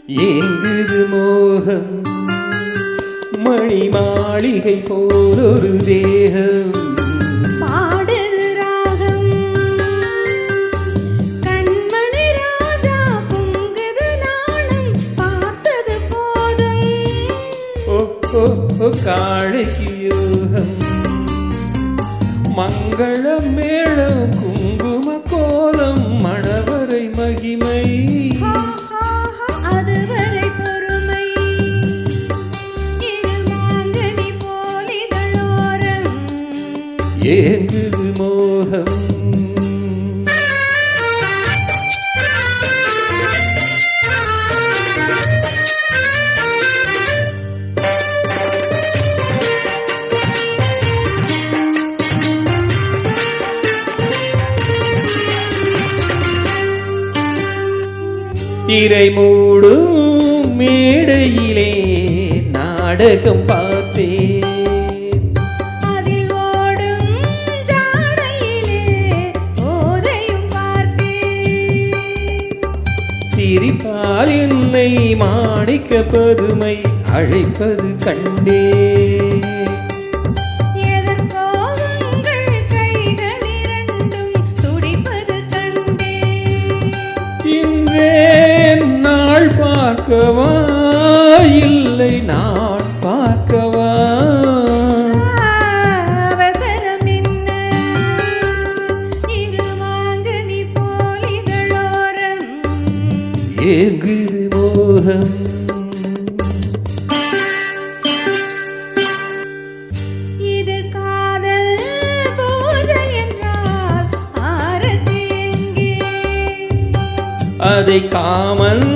ஏங்குது மோகம் மணி மாளிகை போலொரு தேகம் பாடுது ராகம் கண்மணி ராஜா பொங்குது நாணம் பார்த்தது போதும் காழைக்கு யோகம் மங்களம் மேளம் குங்கும கோலம் மணவரை மகிமை அதுவரை பொறுமை இருமாங்கனி போலிதழோரம் ஏங்குது மோகம் திரை மூடும் மேடையிலே நாடகம் பார்த்தேன் அதில் ஓடும் ஜாடையிலே ஓதையும் பார்த்தேன் சிரிப்பால் என்னை மாணிக்க பதுமை அழைப்பது கண்டே பார்க்கவா இல்லை நான் பார்க்கவா அவசரம் என்ன இருமாங்கனி போலிதழோரம் ஏங்குது மோகம் இது காதல் பூஜை என்றால் ஆரத்தி எங்கே அதை காமன்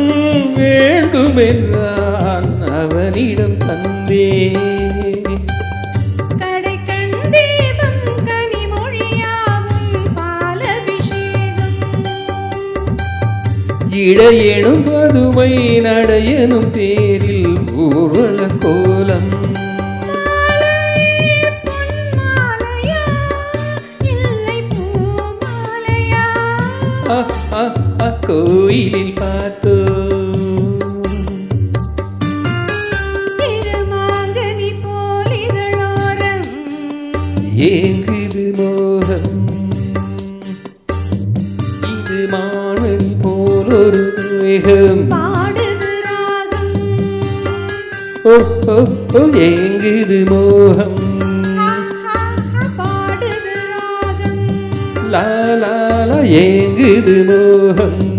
வேண்டுமென்றான் அவனிடம் தந்தே கடை கண்டீபம் கனிமொழியாவும் பாலபிஷேகம் இடையெனும் பதுமை நடையெனும் பேரில் ஊர்வல கோலம் பொன்மாலையா இல்லை பூமாலையா கோயிலில் பார்த்தோ இருமாங்கனி போலிதழோரம் ஏங்குது மோகம் இது மானல் போலொரு மேகம் பாடுது ராகம் ஏங்குது மோகம் பாடுது ராகம் லா லா லா ஏங்குது மோகம்